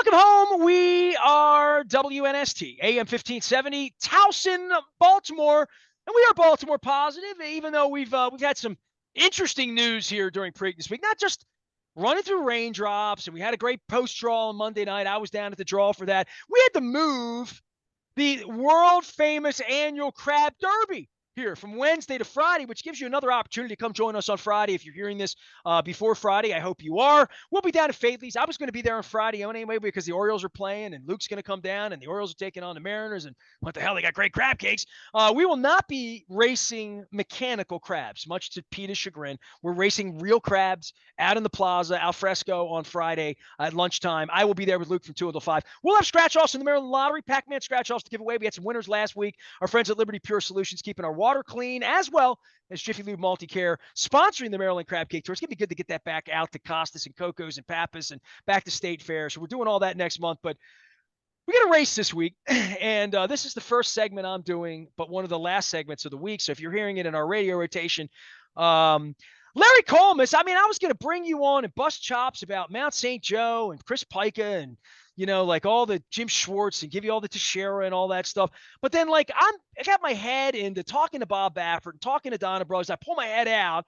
Welcome home. We are WNST, AM 1570, Towson, Baltimore, and we are Baltimore positive. Even though we've had some interesting news here during Preakness week, not just running through raindrops, and we had a great post draw on Monday night. I was down at the draw for that. We had to move the world famous annual Crab Derby here from Wednesday to Friday, which gives you another opportunity to come join us on Friday. If you're hearing this before Friday, I hope you are. We'll be down at Faithley's. I was going to be there on Friday anyway because the Orioles are playing and Luke's going to come down and the Orioles are taking on the Mariners. And what the hell, they got great crab cakes. We will not be racing mechanical crabs, much to Peter's chagrin. We're racing real crabs out in the plaza, al fresco on Friday at lunchtime. I will be there with Luke from 2 until 5. We'll have scratch-offs in the Maryland Lottery, Pac-Man scratch-offs to give away. We had some winners last week. Our friends at Liberty Pure Solutions keeping our water clean, as well as Jiffy Lube Multi-Care sponsoring the Maryland Crab Cake Tour. It's going to be good to get that back out to Costas and Coco's and Pappas and back to State Fair. So we're doing all that next month, but we got a race this week, and this is the first segment I'm doing, but one of the last segments of the week. So if you're hearing it in our radio rotation, Larry Collmus, I mean, I was going to bring you on and bust chops about Mount St. Joe and Chris Pica and, you know, like all the Jim Schwartz and give you all the Teixeira and all that stuff. But then, like, I got my head into talking to Bob Baffert and talking to Donna Bros. I pull my head out,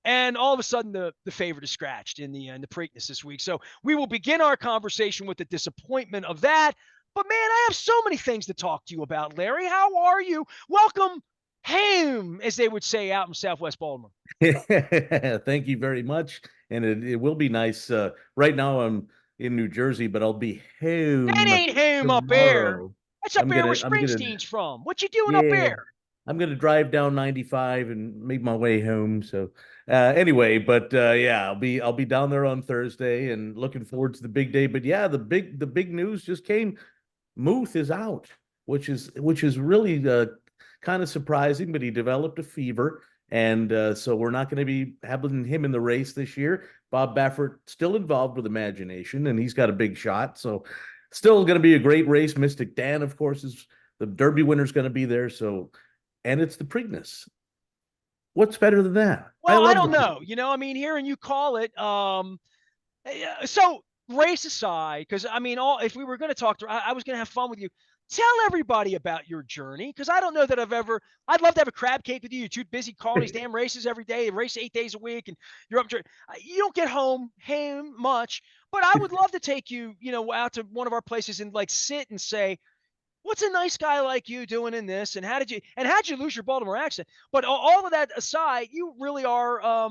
and all of a sudden the favorite is scratched in the Preakness this week. So we will begin our conversation with the disappointment of that. But, man, I have so many things to talk to you about, Larry. How are you? Welcome home, as they would say out in Southwest Baltimore. Thank you very much. And it will be nice. Right now I'm in New Jersey, but I'll be That home ain't home up there. tomorrow. That's up there where I'm gonna, Springsteen's from. What you doing up yeah, there? I'm gonna drive down 95 and make my way home. So, anyway, but yeah, I'll be down there on Thursday and looking forward to the big day. But yeah, the big news just came. Muth is out, which is really kind of surprising, but he developed a fever. And so we're not going to be having him in the race this year. Bob Baffert still involved with Imagination, and he's got a big shot. So still going to be a great race. Mystic Dan, of course, is the Derby winner's going to be there. So, and it's the Preakness. What's better than that? Well, I don't know. You know, I mean, hearing you call it, so race aside, because I mean, if we were going to talk to, I was going to have fun with you. Tell everybody about your journey, because I don't know that I'd love to have a crab cake with you. You're too busy calling these damn races every day, race 8 days a week, and you're up. You don't get home much, but I would love to take you, you know, out to one of our places and like sit and say, what's a nice guy like you doing in this? And how'd you lose your Baltimore accent? But all of that aside, you really are,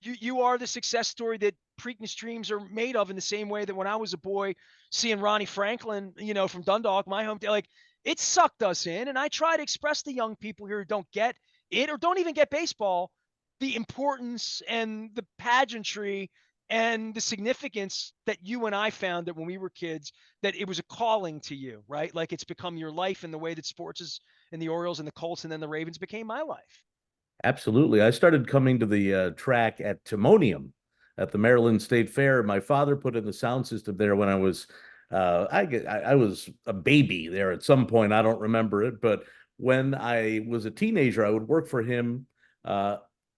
you are the success story that Preakness dreams are made of, in the same way that when I was a boy seeing Ronnie Franklin, you know, from Dundalk, my hometown, like, it sucked us in. And I try to express to young people here who don't get it or don't even get baseball, the importance and the pageantry and the significance that you and I found that when we were kids, that it was a calling to you, right? Like, it's become your life in the way that sports is, and the Orioles and the Colts and then the Ravens became my life. Absolutely. I started coming to the track at Timonium at the Maryland State Fair. My father put in the sound system there when I was I was a baby there at some point. I don't remember it, but when I was a teenager, I would work for him, uh,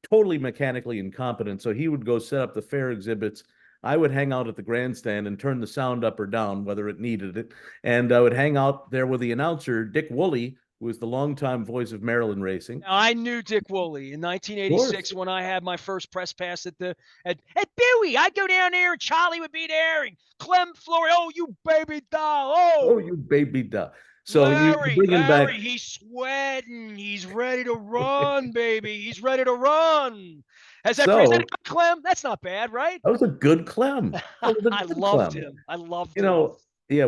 totally mechanically incompetent. So he would go set up the fair exhibits. I would hang out at the grandstand and turn the sound up or down, whether it needed it. And I would hang out there with the announcer, Dick Woolley, who was the longtime voice of Maryland racing. I knew Dick Woolley in Of course. 1986 when I had my first press pass at Bowie. I'd go down there and Charlie would be there and Clem Flory. Oh, you baby doll. Oh, Oh, you baby duh. So you Larry, bring him back. Larry, he's sweating. He's ready to run, baby. He's ready to run. Is that a So good Clem? That's not bad, right? that was a good Clem. That was a I good loved Clem. him. I loved You him. know, yeah,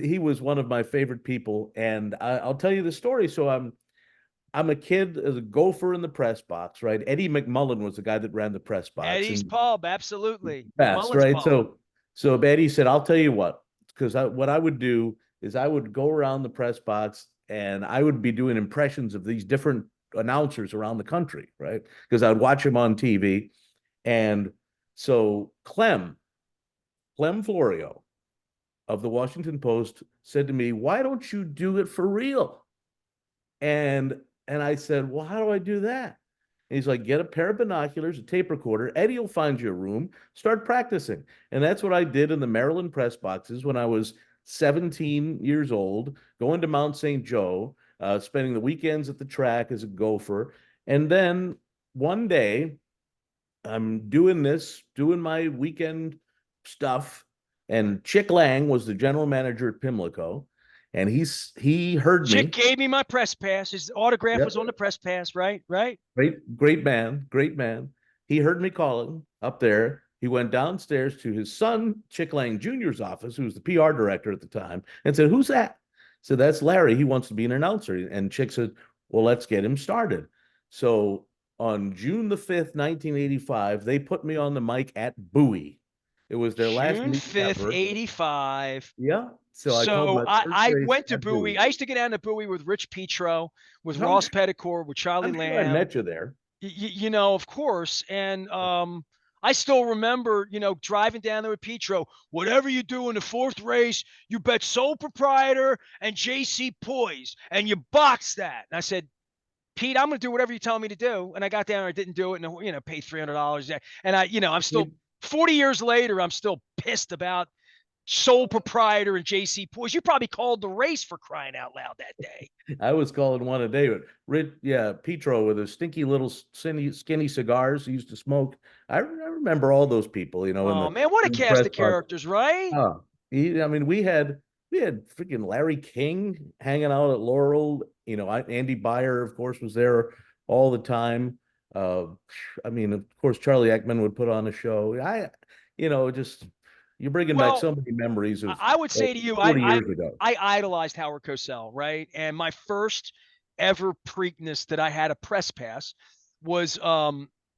he was one of my favorite people, and I'll tell you the story. So I'm a kid as a gopher in the press box, right? Eddie McMullen was the guy that ran the press box Eddie's and pub, absolutely. best, McMullen's right? pub. So Eddie said, "I'll tell you what, because what I would do is I would go around the press box and I would be doing impressions of these different announcers around the country, right? Because I'd watch them on TV, and so Clem Florio of the Washington Post said to me, "Why don't you do it for real?" And I said, "Well, how do I do that?" And he's like, get a pair of binoculars, a tape recorder. Eddie will find you a room, start practicing. And that's what I did in the Maryland press boxes when I was 17 years old, going to Mount St. Joe, spending the weekends at the track as a gopher. And then one day, I'm doing this, doing my weekend stuff, and Chick Lang was the general manager at Pimlico, and he heard Chick me. gave me my press pass. His autograph Yep. was on the press pass, right? Right. Great man, great man. He heard me calling up there. He went downstairs to his son, Chick Lang Jr.'s office, who was the PR director at the time, and said, "Who's that?" So that's Larry. He wants to be an announcer. And Chick said, "Well, let's get him started." So on June the 5th, 1985, they put me on the mic at Bowie. It was their last June meet 5th, ever. 85. Yeah. So I called So my first I race went to at Bowie. Bowie. I used to get down to Bowie with Rich Petro, with I'm, Ross Petticord, with Charlie I'm sure I Lamb. met you there. You know, of course. And I still remember, driving down there with Petro. Whatever you do in the fourth race, you bet Sole Proprietor and JC Poise, and you box that. And I said, Pete, I'm going to do whatever you tell me to do. And I got down there, I didn't do it, and paid $300. And I'm still 40 years later, I'm still pissed about Sole Proprietor and JC Poise. You probably called the race, for crying out loud, that day. I was calling one a day, but Petro with his stinky little skinny cigars he used to smoke. I remember all those people, in Oh the man, what a in the cast press of box. characters, right? Oh, I mean, we had freaking Larry King hanging out at Laurel. Andy Byer, of course, was there all the time. Uh, I mean, of course, Charlie Ekman would put on a show. Just you're bringing back Well, so many memories of I would say to you, 40 years ago. I idolized Howard Cosell, right? And my first ever Preakness that I had a press pass was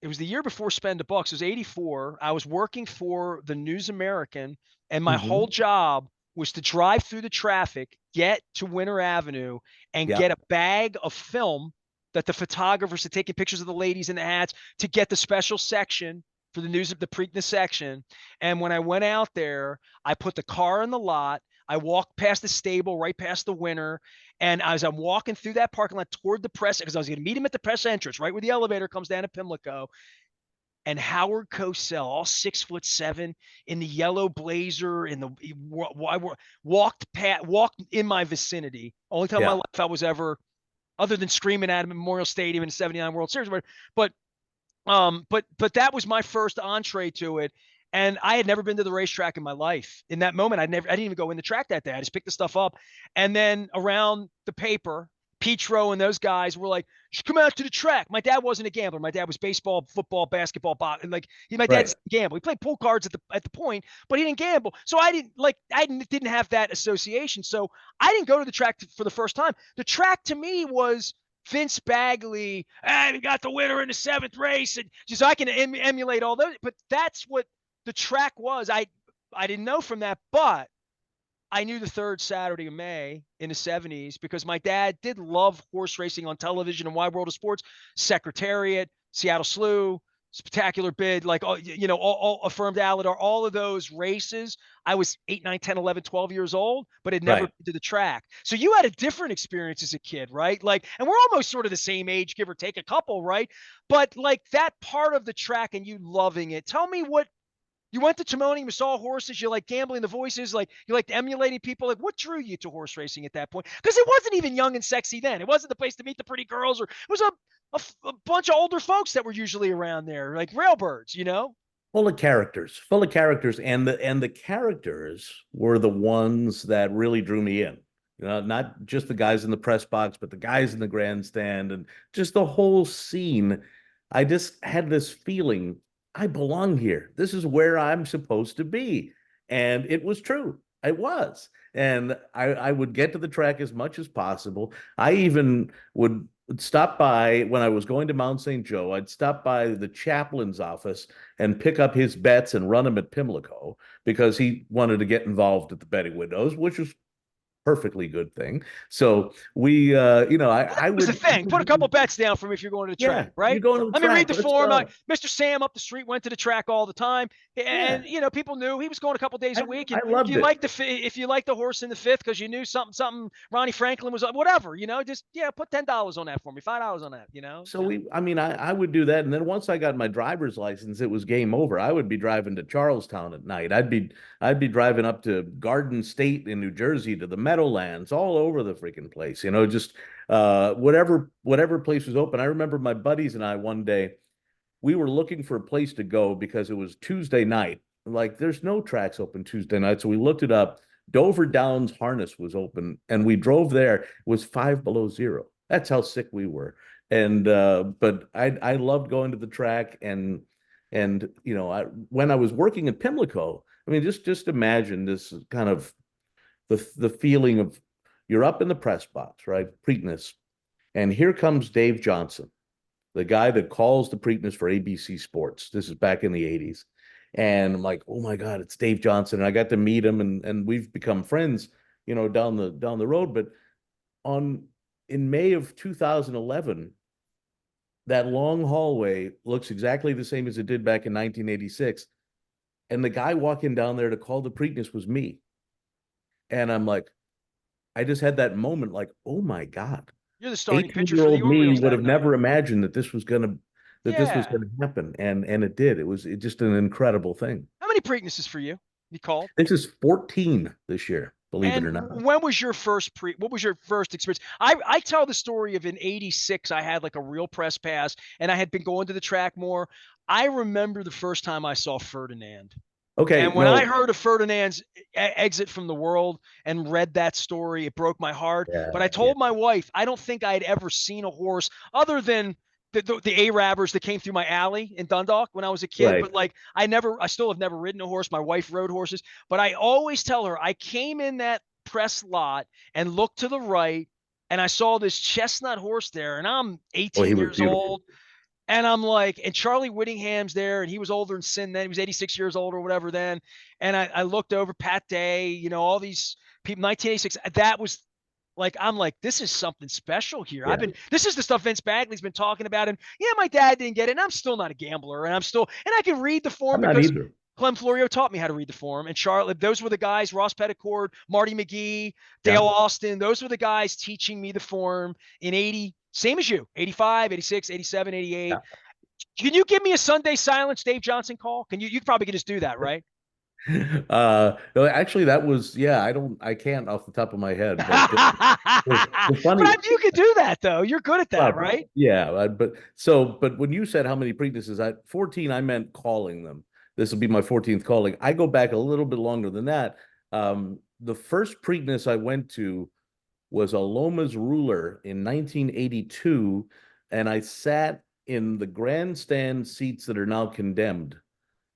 it was the year before Spend a Bucks. It was 84. I was working for the News American, and my whole Hmm. job was to drive through the traffic, get to Winter Avenue, and Yeah, get a bag of film that the photographers had taken pictures of the ladies in the hats to get the special section for the news of the Preakness section. And when I went out there, I put the car in the lot. I walked past the stable, right past the winner. And as I'm walking through that parking lot toward the press, because I was going to meet him at the press entrance, right where the elevator comes down to Pimlico. And Howard Cosell, all 6'7", in the yellow blazer, walked in my vicinity. Only time in my yeah. life I was ever, other than screaming at him at Memorial Stadium in the '79 World Series, but but that was my first entree to it. And I had never been to the racetrack in my life. In that moment, I didn't even go in the track that day. I just picked the stuff up. And then around the paper, Petro and those guys were like, "Just come out to the track." My dad wasn't a gambler. My dad was baseball, football, basketball, boxing. My dad Right. didn't gamble. He played pool cards at the point, but he didn't gamble. So I didn't have that association. So I didn't go to the track for the first time. The track to me was Vince Bagley, and he got the winner in the seventh race, and just so I can emulate all those. But that's what the track was. I didn't know from that, but I knew the third Saturday of May in the '70s because my dad did love horse racing on television and Wide World of Sports, Secretariat, Seattle Slew, Spectacular Bid, like all Affirmed Aladar, all of those races. I was 8, 9, 10, 11, 12 years old, but had never Right. been to the track. So you had a different experience as a kid, right? And we're almost sort of the same age, give or take a couple, right? But that part of the track and you loving it. Tell me what you went to Timonium, you saw horses, you like gambling the voices, you like emulating people. Like, what drew you to horse racing at that point? Because it wasn't even young and sexy then. It wasn't the place to meet the pretty girls, or it was a bunch of older folks that were usually around there, like railbirds. Full of characters, and the characters were the ones that really drew me in. Not just the guys in the press box, but the guys in the grandstand and just the whole scene. I just had this feeling I belong here. This is where I'm supposed to be. And it was true. It was. And I would get to the track as much as possible. I even would stop by when I was going to Mount St. Joe. I'd stop by the chaplain's office and pick up his bets and run them at Pimlico because he wanted to get involved at the betting windows, which was perfectly good thing. So we, I That was the would, thing. Put a couple bets down for me if you're going to the yeah, track, you're right? going to the Let me read track. the Let's form. go. Mr. Sam up the street went to the track all the time, Yeah, and people knew he was going a couple days I, a week. I And loved it. if you like the horse in the fifth because you knew something, Ronnie Franklin was whatever, just put $10 on that for me, $5 on that, So I mean, I would do that. And then once I got my driver's license, it was game over. I would be driving to Charlestown at night. I'd be driving up to Garden State in New Jersey to the Meadowlands, all over the freaking place, just whatever place was open. I remember my buddies and I one day, we were looking for a place to go because it was Tuesday night. Like there's no tracks open Tuesday night. So we looked it up. Dover Downs Harness was open and we drove there. It was 5 below zero. That's how sick we were. And but I loved going to the track and when I was working at Pimlico, I mean just imagine this kind of the feeling of you're up in the press box, right? Preakness. And here comes Dave Johnson, the guy that calls the Preakness for ABC Sports. This is back in the 80s. And I'm like, oh my God, it's Dave Johnson. And I got to meet him and we've become friends, down the road. But on in May of 2011, that long hallway looks exactly the same as it did back in 1986. And the guy walking down there to call the Preakness was me. And I'm like, I just had that moment like, oh my God. you're the starting pitcher for the 18-year-old me Orioles would that have night. never imagined that this was Yeah. gonna happen. And it did. It just an incredible thing. How many Preaknesses for you? You called? This is 14 this year, believe it And or not. when was your first what was your first experience? I tell the story of in 86, I had like a real press pass and I had been going to the track more. I remember the first time I saw Ferdinand. Okay, And when I no, heard of Ferdinand's exit from the world and read that story, it broke my heart. yeah, But I yeah, told my wife, I don't think I'd ever seen a horse other than the Arabers that came through my alley in Dundalk when I was a kid. right. But like, I still have never ridden a horse. My wife rode horses, but I always tell her I came in that press lot and looked to the right and I saw this chestnut horse there, and I'm Oh, he 18 was years beautiful. old. And I'm like, and Charlie Whittingham's there, and he was older than Sin then. He was 86 years old or whatever then. And I looked over Pat Day, all these people, 1986. That was like, I'm like, this is something special here. Yeah, This is the stuff Vince Bagley's been talking about. And yeah, my dad didn't get it. And I'm still not a gambler. And I can read the form I'm not because either. Clem Florio taught me how to read the form. And Charlotte, those were the guys, Ross Petticord, Marty McGee, Dale Yeah, Austin. Those were the guys teaching me the form in 80, same as you, 85, 86, 87, 88. yeah. Can you give me a Sunday silence Dave Johnson call? You probably can just do that, right? No, actually, that was yeah. I can't off the top of my head, but the funny, But you could do that though. You're good at that, probably. right? Yeah, but when you said how many Preaknesses, 14, I meant calling them. This will be my 14th calling. I go back a little bit longer than that. The first Preakness I went to was a Lomas Ruler in 1982, and I sat in the grandstand seats that are now condemned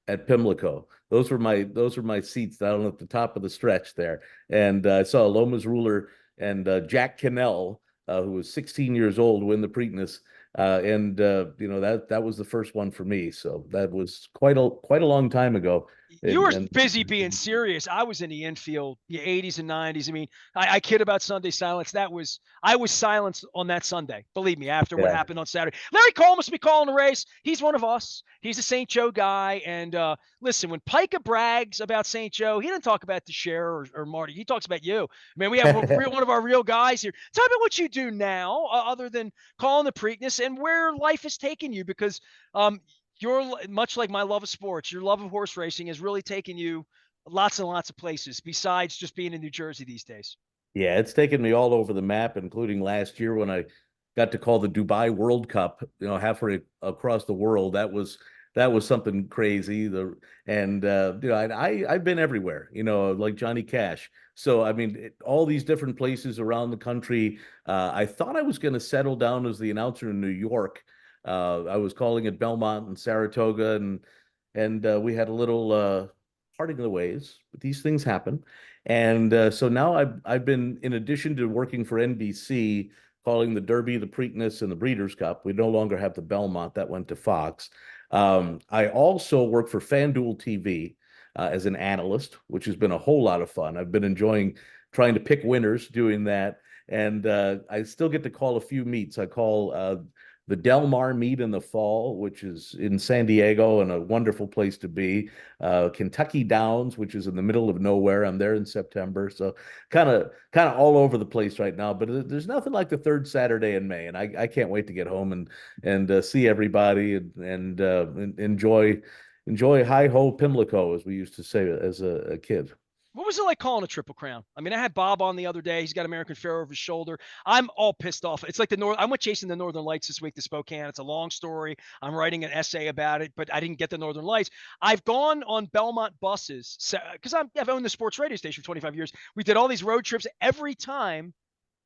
at Pimlico. Those were my seats down at the top of the stretch there, and I saw Lomas Ruler and Jack Cannell, who was 16 years old, win the Preakness, and that was the first one for me. So that was quite a long time ago, You were and busy being serious. I was in the infield, the 80s and 90s. I mean, I kid about Sunday silence. I was silenced on that Sunday. Believe me, after what yeah. happened on Saturday. Larry Collmus be calling the race. He's one of us. He's a St. Joe guy. And listen, when Pica brags about St. Joe, he doesn't talk about DeShare or Marty. He talks about you. I mean, we have one of our real guys here. Tell me what you do now, other than calling the Preakness, and where life has taken you, because you're much like my love of sports. Your love of horse racing has really taken you lots and lots of places besides just being in New Jersey these days. Yeah, it's taken me all over the map, including last year when I got to call the Dubai World Cup, halfway across the world. That was something crazy. I've been everywhere, like Johnny Cash. So I mean, all these different places around the country. I thought I was going to settle down as the announcer in New York. I was calling at Belmont and Saratoga, and we had a little parting of the ways. But these things happen. And so now I've been, in addition to working for NBC, calling the Derby, the Preakness, and the Breeders' Cup. We no longer have the Belmont, that went to Fox. I also work for FanDuel TV as an analyst, which has been a whole lot of fun. I've been enjoying trying to pick winners doing that. And I still get to call a few meets. I call the Del Mar meet in the fall, which is in San Diego and a wonderful place to be. Kentucky Downs, which is in the middle of nowhere. I'm there in September, so kind of all over the place right now. But there's nothing like the third Saturday in May, and I can't wait to get home and see everybody and enjoy hi ho Pimlico, as we used to say as a kid. What was it like calling a Triple Crown? I mean, I had Bob on the other day. He's got American Pharoah over his shoulder. I'm all pissed off. It's like I went chasing the Northern Lights this week to Spokane. It's a long story. I'm writing an essay about it, but I didn't get the Northern Lights. I've gone on Belmont buses because I've owned the sports radio station for 25 years. We did all these road trips. Every time,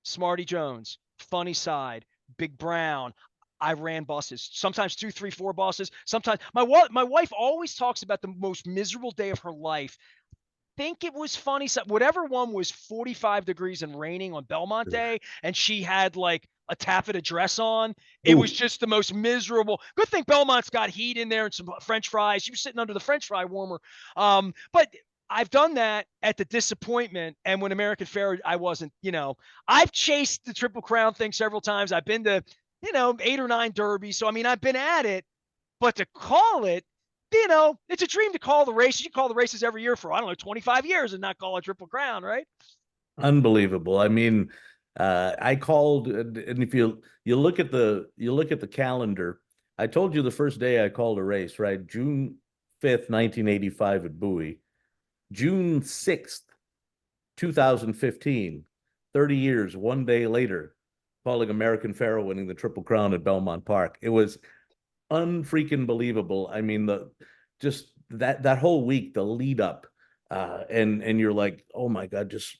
Smarty Jones, Funny Side, Big Brown. I ran buses, sometimes 2, 3, 4 buses. Sometimes my wife always talks about the most miserable day of her life. Think it was funny. So whatever one was 45 degrees and raining on Belmont Day, and she had like a taffeta dress on. It was just the most miserable. Good thing Belmont's got heat in there and some French fries. She was sitting under the French fry warmer. But I've done that at the disappointment. And when American Pharoah, I wasn't, I've chased the Triple Crown thing several times. I've been to, 8 or 9 derbies. So, I mean, I've been at it, but to call it, it's a dream to call the races. You call the races every year for, 25 years and not call a Triple Crown, right? Unbelievable. I mean, I called, and if you look at the calendar, I told you the first day I called a race, right? June 5th, 1985 at Bowie. June 6th, 2015, 30 years, one day later, calling American Pharoah winning the Triple Crown at Belmont Park. It was unfreaking believable. I mean, just that whole week, the lead up, and you're like, oh my God, just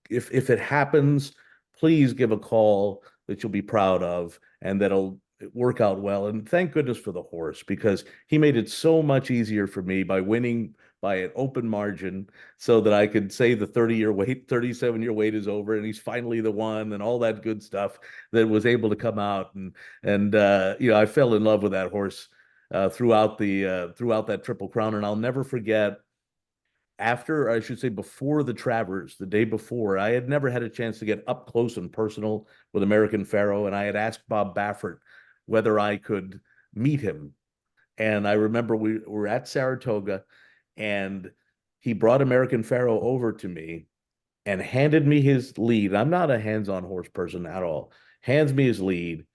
if it happens, please give a call that you'll be proud of and that'll work out well. And thank goodness for the horse, because he made it so much easier for me by winning by an open margin, so that I could say the 37-year wait is over and he's finally the one, and all that good stuff that was able to come out. And I fell in love with that horse throughout that Triple Crown. And I'll never forget, after, I should say, before the Travers, the day before, I had never had a chance to get up close and personal with American Pharoah, and I had asked Bob Baffert whether I could meet him. And I remember we were at Saratoga, and he brought American Pharoah over to me and handed me his lead. I'm not a hands-on horse person at all. Hands me his lead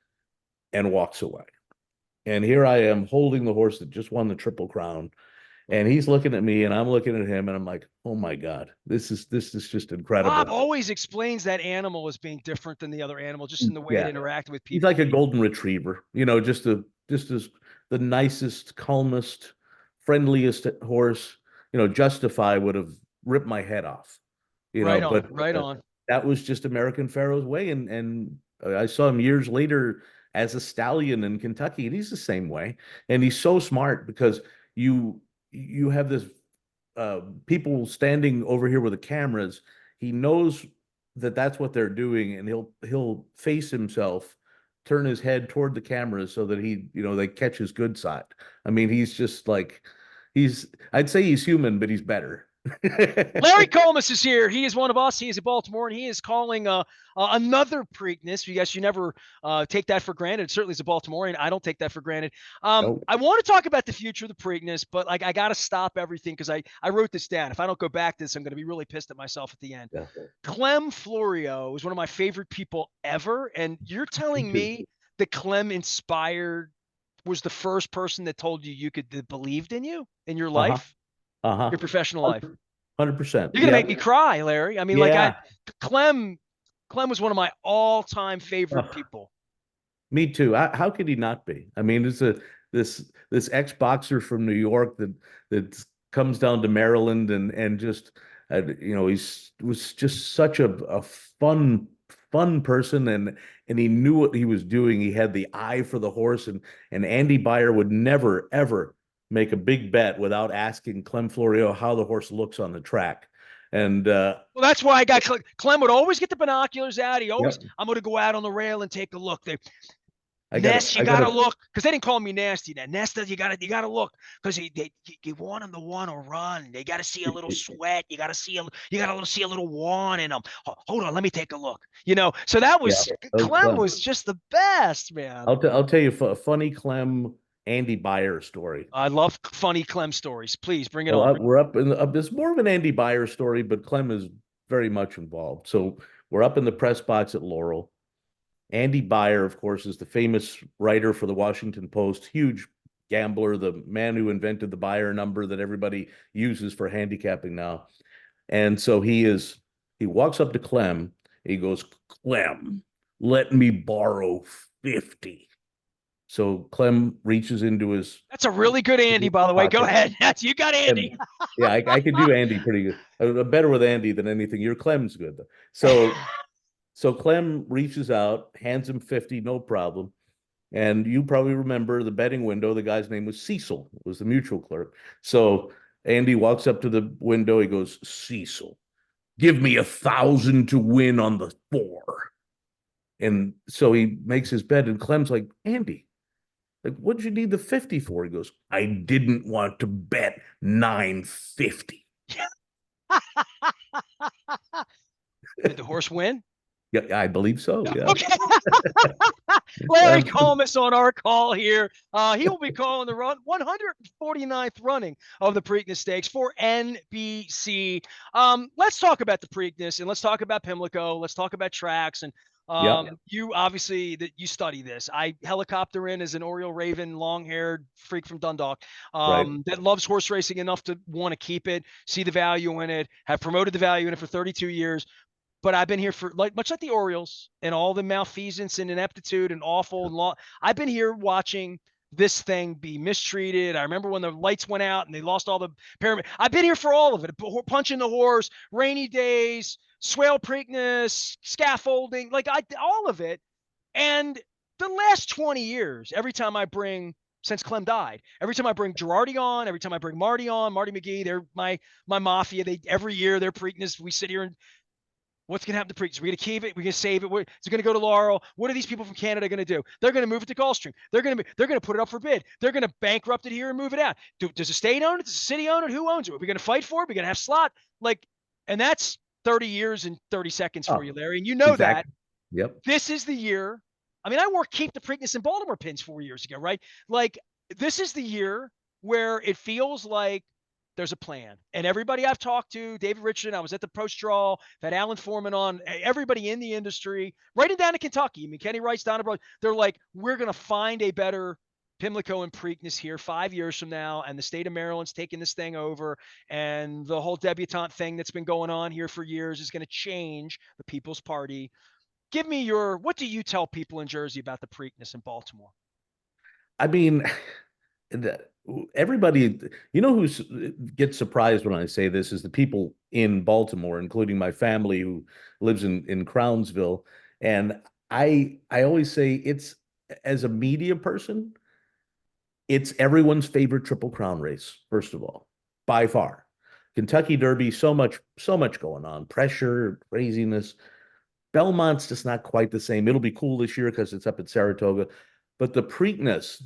and walks away. And here I am holding the horse that just won the Triple Crown. And he's looking at me and I'm looking at him, and I'm like, oh my God, this is just incredible. Bob always explains that animal as being different than the other animal, just in the way it interacted with people. He's like a golden retriever, just as the nicest, calmest, friendliest horse. Justify would have ripped my head off. Right on. That was just American Pharoah's way. And I saw him years later as a stallion in Kentucky, and he's the same way. And he's so smart, because you have this people standing over here with the cameras. He knows that that's what they're doing, and he'll face himself, turn his head toward the cameras so that they catch his good side. I mean, he's just like, I'd say he's human, but he's better. Larry Collmus is here. He is one of us. He is a Baltimore, and he is calling another Preakness. You never take that for granted. It certainly is a Baltimorean. I don't take that for granted. Nope. I want to talk about the future of the Preakness, but I got to stop everything, because I wrote this down. If I don't go back to this, I'm going to be really pissed at myself at the end. Yeah. Clem Florio is one of my favorite people ever, and you're telling me that Clem was the first person that told you that believed in you in your life, your professional life. 100%. You're gonna make me cry, Larry. I mean, Clem was one of my all-time favorite people. Me too. How could he not be? I mean, it's this ex-boxer from New York that comes down to Maryland and just he was just such a fun person, and he knew what he was doing. He had the eye for the horse, and Andy Beyer would never ever make a big bet without asking Clem Florio how the horse looks on the track. And well, that's why I got Clem would always get the binoculars out. He always, I'm going to go out on the rail and take a look. Nest, you I gotta gotta, look because they didn't call me nasty. Now, Nestor, you gotta look because you want him to want to run. They gotta see a little sweat. You gotta see a little want in them. Hold on, let me take a look. So that yeah, was oh, Clem Clem. was just the best, man. I'll tell you a funny Clem Andy Byer story. I love funny Clem stories. Please bring it So on. we're up in it's more of an Andy Byer story, but Clem is very much involved. So we're up in the press box at Laurel. Andy Byer, of course, is the famous writer for the Washington Post, huge gambler, the man who invented the Byer number that everybody uses for handicapping now. And so he walks up to Clem. He goes, Clem, let me borrow 50. So Clem reaches into his That's a really good Andy, by the way. Go pocket. ahead. You got Andy. And yeah, I could do Andy pretty good. Better with Andy than anything. Your Clem's good though. So Clem reaches out, hands him 50, no problem. And you probably remember the betting window. The guy's name was Cecil, was the mutual clerk. So Andy walks up to the window. He goes, Cecil, give me 1,000 to win on the 4. And so he makes his bet, and Clem's like, Andy, like, what'd you need the 50 for? He goes, I didn't want to bet 950. Did the horse win? Yeah, I believe so. Yeah. Okay. Larry Um, Collmus on our call here. He will be calling the 149th running of the Preakness Stakes for NBC. Let's talk about the Preakness and let's talk about Pimlico. Let's talk about tracks. And yeah, you obviously that you study this. I helicopter in as an Oriole Raven, long-haired freak from Dundalk right. that loves horse racing enough to want to keep it, see the value in it, have promoted the value in it for 32 years. But I've been here for much like the Orioles and all the malfeasance and ineptitude and awful and law. I've been here watching this thing be mistreated. I remember when the lights went out and they lost all the pyramid. I've been here for all of it. Punching the horse, rainy days, swale Preakness, scaffolding, all of it. And the last 20 years, every time I bring since Clem died. Every time I bring Girardi on, every time I bring Marty on, Marty McGee, they're my mafia. They every year they're Preakness. We sit here and what's going to happen to Preakness? We're going to keep it. We're going to save it. It's going to go to Laurel. What are these people from Canada going to do? They're going to move it to Gulfstream. They're going to put it up for bid. They're going to bankrupt it here and move it out. Does the state own it? Does the city own it? Who owns it? Are we going to fight for it? We're going to have slot and that's 30 years and 30 seconds for you, Larry. And you know exactly. that. Yep. This is the year. I mean, I wore Keep the Preakness in Baltimore pins 4 years ago, right? This is the year where it feels like there's a plan. And everybody I've talked to, David Richardson, I was at the post draw, had Alan Foreman on, everybody in the industry, right down to Kentucky. I mean, Kenny Rice, Donna Brooks, they're like, we're going to find a better Pimlico and Preakness here 5 years from now. And the state of Maryland's taking this thing over. And the whole debutante thing that's been going on here for years is going to change the People's Party. Give me what do you tell people in Jersey about the Preakness in Baltimore? I mean, everybody, who gets surprised when I say this is the people in Baltimore, including my family who lives in Crownsville. And I always say it's, as a media person, it's everyone's favorite Triple Crown race, first of all, by far. Kentucky Derby, so much going on, pressure, craziness. Belmont's just not quite the same. It'll be cool this year because it's up at Saratoga. But the Preakness,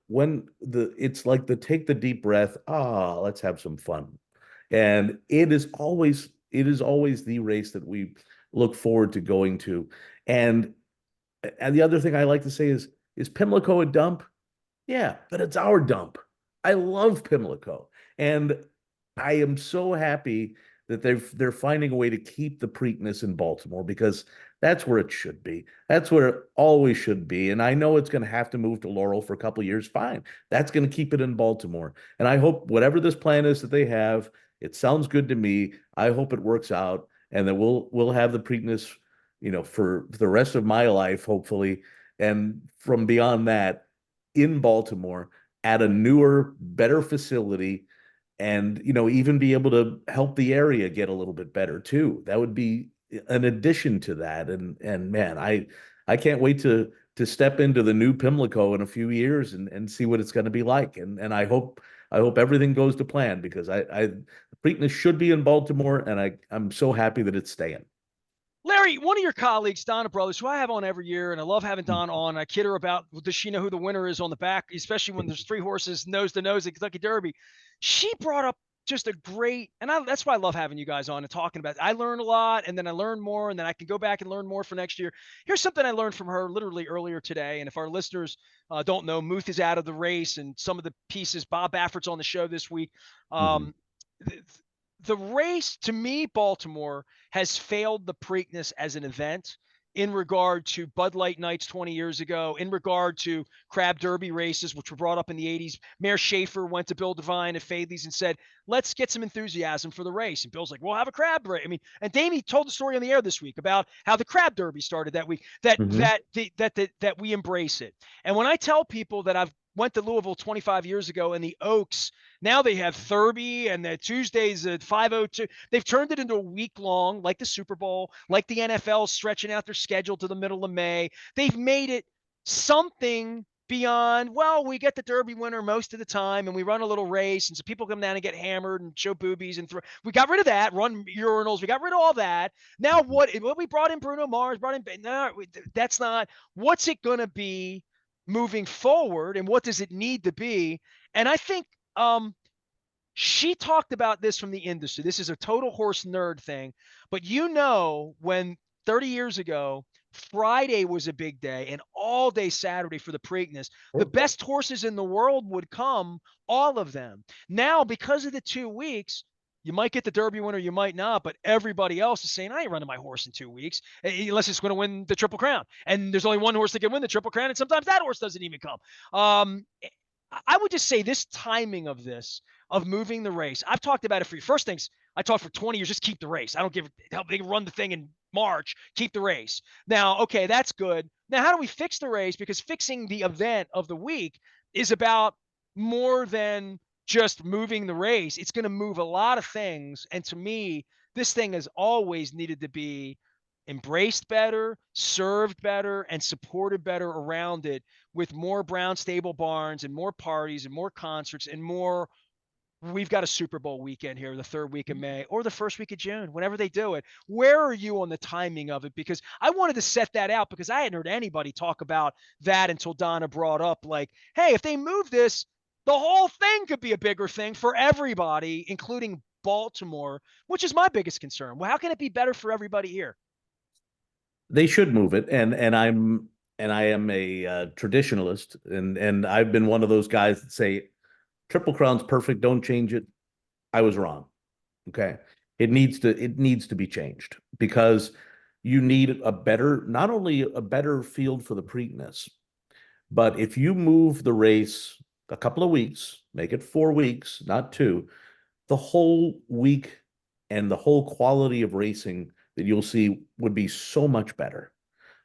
it's like the take the deep breath, let's have some fun. And it is always the race that we look forward to going to. And the other thing I like to say is Pimlico a dump? Yeah, but it's our dump. I love Pimlico. And I am so happy that they're finding a way to keep the Preakness in Baltimore because that's where it should be. That's where it always should be. And I know it's going to have to move to Laurel for a couple of years. Fine. That's going to keep it in Baltimore. And I hope whatever this plan is that they have, it sounds good to me. I hope it works out and that we'll have the Preakness, for the rest of my life, hopefully. And from beyond that, in Baltimore at a newer, better facility and even be able to help the area get a little bit better too. That would be an addition to that. And man, I can't wait to step into the new Pimlico in a few years and see what it's going to be like. And I hope everything goes to plan because Preakness should be in Baltimore and I'm so happy that it's staying. Larry Larry, one of your colleagues, Donna Brothers, who I have on every year, and I love having Don on. I kid her about, well, does she know who the winner is on the back, especially when there's three horses nose to nose at Kentucky Derby. She brought up just a great, and that's why I love having you guys on and talking about it. I learn a lot, and then I learn more, and then I can go back and learn more for next year. Here's something I learned from her literally earlier today. And if our listeners don't know, Muth is out of the race, and some of the pieces, Bob Baffert's on the show this week. Mhm. th- the race, to me, Baltimore has failed the Preakness as an event in regard to Bud Light nights 20 years ago, in regard to Crab Derby races, which were brought up in the 80s. Mayor Schaefer went to Bill Devine at Fadley's and said, let's get some enthusiasm for the race. And Bill's like, we'll have a crab race. I mean, and Damie told the story on the air this week about how the Crab Derby started that week, Mhm. that we embrace it. And when I tell people that I've went to Louisville 25 years ago and the Oaks, now they have Thurby and the Tuesdays at 5:02. They've turned it into a week long, like the Super Bowl, like the NFL stretching out their schedule to the middle of May. They've made it something beyond, well, we get the Derby winner most of the time and we run a little race. And so people come down and get hammered and show boobies and throw. We got rid of that, run urinals. We got rid of all that. Now what we brought in Bruno Mars, brought in, no, that's not, what's it going to be moving forward and what does it need to be? And I think she talked about this from the industry. This is a total horse nerd thing, but when 30 years ago, Friday was a big day and all day Saturday for the Preakness, the best horses in the world would come, all of them. Now, because of the 2 weeks, you might get the Derby winner, you might not, but everybody else is saying, I ain't running my horse in 2 weeks unless it's going to win the Triple Crown. And there's only one horse that can win the Triple Crown, and sometimes that horse doesn't even come. I would just say this timing of this, of moving the race, I've talked about it for you. First things, I talked for 20 years, just keep the race. I don't give help. They can run the thing in March, keep the race. Now, okay, that's good. Now, how do we fix the race? Because fixing the event of the week is about more than just moving the race. It's going to move a lot of things. And to me, this thing has always needed to be embraced better, served better, and supported better around it with more Brown stable barns and more parties and more concerts and more. We've got a Super Bowl weekend here, the third week of May or the first week of June, whenever they do it. Where are you on the timing of it? Because I wanted to set that out because I hadn't heard anybody talk about that until Donna brought up, like, hey, if they move this, the whole thing could be a bigger thing for everybody, including Baltimore, which is my biggest concern. Well, how can it be better for everybody here? They should move it, and I am a traditionalist, and I've been one of those guys that say Triple Crown's perfect, don't change it. I was wrong. Okay, it needs to be changed because you need a better, not only a better field for the Preakness, but if you move the race a couple of weeks, make it 4 weeks, not two, the whole week and the whole quality of racing that you'll see would be so much better.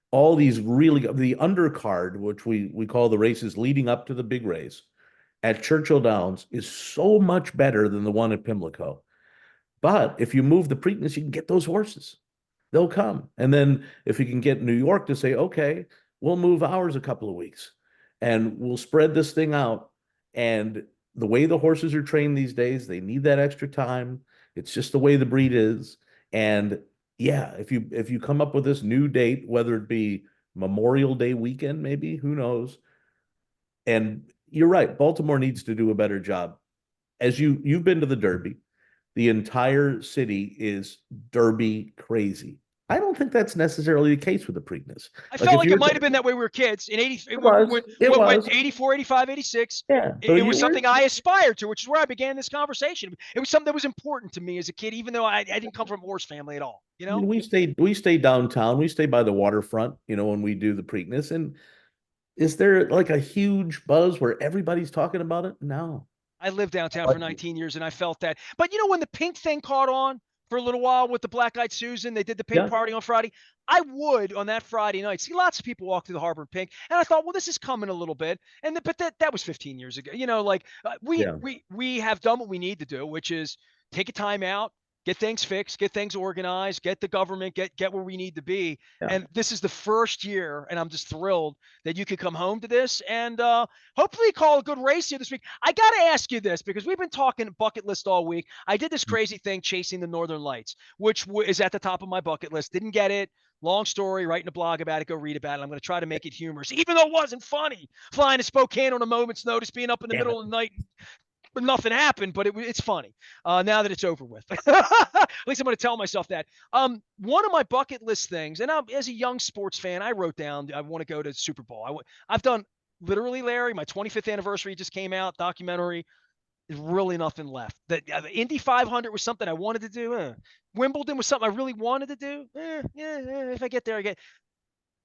All these really, the undercard, which we call the races leading up to the big race at Churchill Downs, is so much better than the one at Pimlico. But if you move the Preakness, you can get those horses. They'll come. And then if you can get New York to say, okay, we'll move ours a couple of weeks and we'll spread this thing out. And the way the horses are trained these days, they need that extra time. It's just the way the breed is. And yeah, if you come up with this new date, whether it be Memorial Day weekend, maybe, who knows? And you're right, Baltimore needs to do a better job. As you've been to the Derby, the entire city is Derby crazy. I don't think that's necessarily the case with the Preakness. I Like felt if like it you're, might have been that way when we were kids in 80, it when was, 84, 85, 86. yeah. It, So it you was were, something I aspired to, which is where I began this conversation. It was something that was important to me as a kid, even though I didn't come from a horse family at all, you I know? mean, we stay downtown, we stay by the waterfront, when we do the Preakness. And is there like a huge buzz where everybody's talking about it? No. I lived downtown for But 19 years and I felt that. But when the pink thing caught on for a little while with the Black Eyed Susan, they did the pink yeah, party on Friday. I would on that Friday night see lots of people walk through the harbor in pink, and I thought, well, this is coming a little bit. But that was 15 years ago. Like we yeah. we we have done what we need to do, which is take a time out, get things fixed, get things organized, get the government, get where we need to be. Yeah. And this is the first year, and I'm just thrilled that you could come home to this and hopefully call a good race here this week. I got to ask you this because we've been talking bucket list all week. I did this crazy thing chasing the Northern Lights, which is at the top of my bucket list. Didn't get it. Long story, writing a blog about it, go read about it. I'm going to try to make it humorous, even though it wasn't funny. Flying to Spokane on a moment's notice, being up in the Damn middle it. of the night, but nothing happened, but it's funny now that it's over with. At least I'm going to tell myself that. One of my bucket list things, and as a young sports fan, I wrote down I want to go to Super Bowl. I've done literally, Larry, my 25th anniversary just came out, documentary. There's really nothing left. The Indy 500 was something I wanted to do. Wimbledon was something I really wanted to do. If I get there, I get.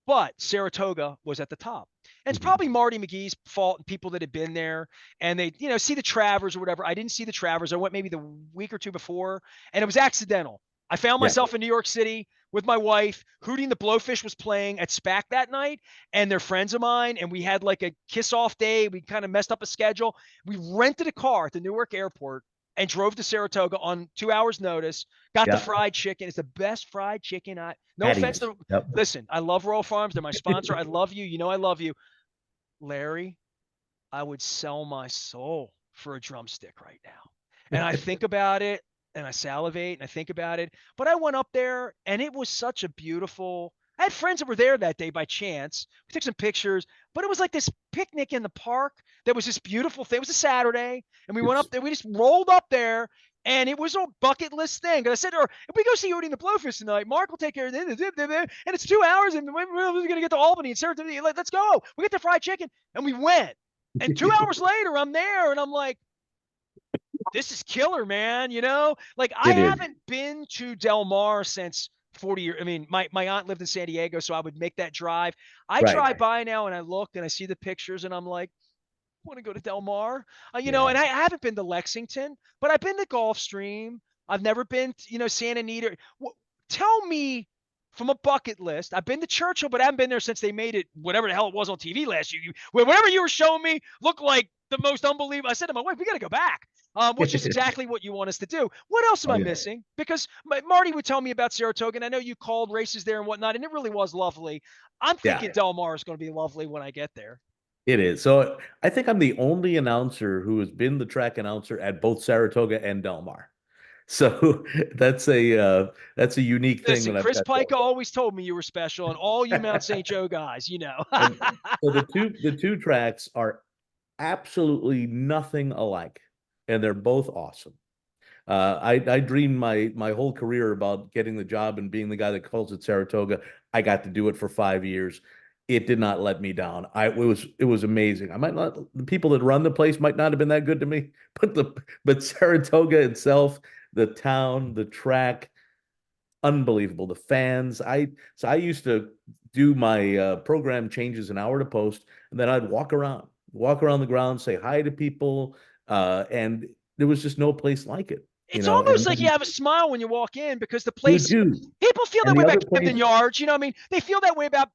But Saratoga was at the top. And it's probably Marty McGee's fault and people that had been there and they, see the Travers or whatever. I didn't see the Travers. I went maybe the week or two before and it was accidental. I found Yeah. myself in New York City with my wife. Hootie and the Blowfish was playing at SPAC that night and they're friends of mine. And we had like a kiss off day. We kind of messed up a schedule. We rented a car at the Newark airport and drove to Saratoga on 2 hours notice, got the fried chicken. It's the best fried chicken. No offense to, listen, I love Royal Farms. They're my sponsor. I love you. You know, I love you. Larry, I would sell my soul for a drumstick right now. And I think about it and I salivate and I think about it. But I went up there and it was such a beautiful, I had friends that were there that day by chance. We took some pictures, but it was like this picnic in the park. There was this beautiful thing. It was a Saturday and we went up there. We just rolled up there and it was a bucket list thing. And I said, or if we go see Hootie and the Blowfish tonight, Mark will take care of it. And it's 2 hours and we're going to get to Albany and Saratoga. Let's go. We get the fried chicken. And we went. And 2 hours later, I'm there and I'm like, this is killer, man. Like I haven't been to Del Mar since 40 years. I mean, my aunt lived in San Diego, so I would make that drive. I drive by now and I look and I see the pictures and I'm like, I want to go to Del Mar, and I haven't been to Lexington, but I've been to Gulfstream. I've never been to, Santa Anita. Tell me from a bucket list. I've been to Churchill, but I haven't been there since they made it, whatever the hell it was on TV last year. Whatever you were showing me looked like the most unbelievable. I said to my wife, we got to go back, which is exactly what you want us to do. What else am I missing? Because Marty would tell me about Saratoga, and I know you called races there and whatnot, and it really was lovely. I'm thinking Del Mar is going to be lovely when I get there. It is. So I think I'm the only announcer who has been the track announcer at both Saratoga and Del Mar. So that's a unique thing Listen, that Chris I've Pike always told me you were special, and all you Mount St. Joe guys, And so the two tracks are absolutely nothing alike, and they're both awesome. I dreamed my whole career about getting the job and being the guy that calls it Saratoga. I got to do it for 5 years. It did not let me down. It was amazing. The people that run the place might not have been that good to me, but Saratoga itself, the town, the track, unbelievable. The fans. I used to do my program changes an hour to post, and then I'd walk around the ground, say hi to people, and there was just no place like it. It's almost like you have a smile when you walk in because the You place, do. people feel And that way the about other place, Camden Yards. I mean, they feel that way about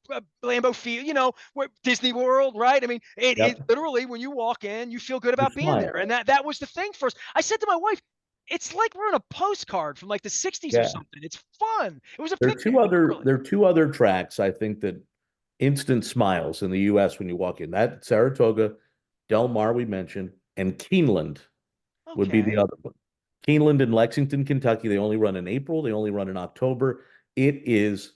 Lambeau Field, where Disney World, right? I mean, it literally, when you walk in, you feel good about being there. And that was the thing for us. I said to my wife, it's like we're on a postcard from like the 60s or something. It's fun. It was a picnic. There are two other tracks I think that instant smiles in the US when you walk in. That Saratoga, Del Mar we mentioned, and Keeneland would be the other one. Keeneland in Lexington, Kentucky. They only run in April. They only run in October. It is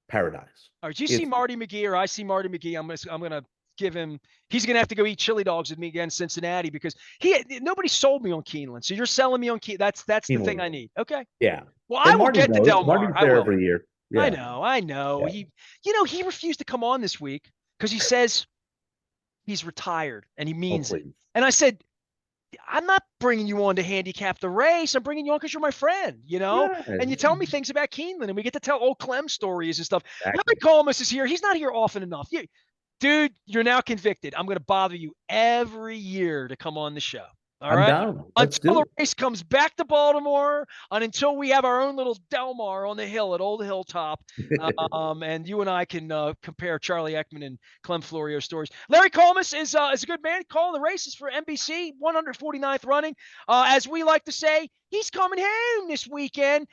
paradise. All right, do you see Marty McGee or I see Marty McGee? I'm gonna give him. He's gonna have to go eat chili dogs with me again in Cincinnati because nobody sold me on Keeneland. So you're selling me on Keeneland. That's the thing I need. Okay. Yeah. Well, I will get to Del Mar. Marty's there every year. Yeah. I know. Yeah. He refused to come on this week because he says he's retired and he means it. And I said, I'm not bringing you on to handicap the race. I'm bringing you on because you're my friend, and you tell me things about Keeneland and we get to tell old Clem stories and stuff. Exactly. Collmus is here. He's not here often enough. Dude, you're now convicted. I'm going to bother you every year to come on the show. All I'm right. down. Let's Until do the race comes back to Baltimore, and until we have our own little Del Mar on the hill at Old Hilltop, it. and you and I can compare Charlie Ekman and Clem Florio stories. Larry Collmus is a good man calling the races for NBC, 149th running. As we like to say, he's coming home this weekend.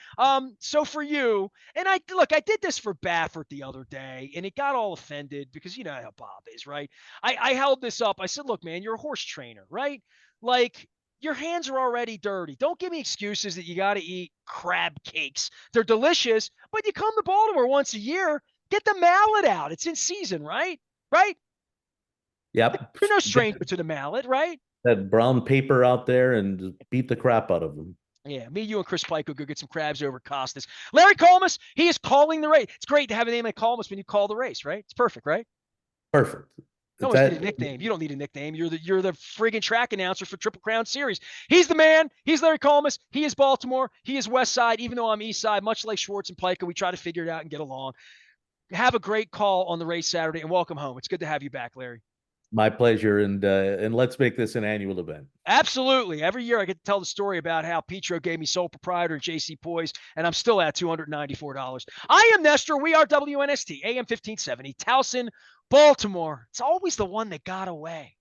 So for you, and I did this for Baffert the other day, and it got all offended because you know how Bob is, right? I held this up. I said, look, man, you're a horse trainer, right? Like, your hands are already dirty. Don't give me excuses that you got to eat crab cakes. They're delicious, but you come to Baltimore once a year, get the mallet out. It's in season, right? Right? Yep. You're no Get stranger to the mallet, right? that brown paper out there and just beat the crap out of them. Yeah, me, you, and Chris Pike will go get some crabs over Costas. Larry Collmus, he is calling the race. It's great to have a name like Collmus when you call the race, right? It's perfect, right? Perfect. You Is always need a that nickname. You don't need a nickname. You're the friggin' track announcer for Triple Crown Series. He's the man. He's Larry Collmus. He is Baltimore. He is West Side. Even though I'm East Side, much like Schwartz and Pica, we try to figure it out and get along. Have a great call on the race Saturday, and welcome home. It's good to have you back, Larry. my pleasure? And let's make this an annual event. Absolutely. Every year I get to tell the story about how Petro gave me sole proprietor and JC Poise, and I'm still at $294. I am Nestor. We are WNST, AM 1570, Towson, Baltimore. It's always the one that got away.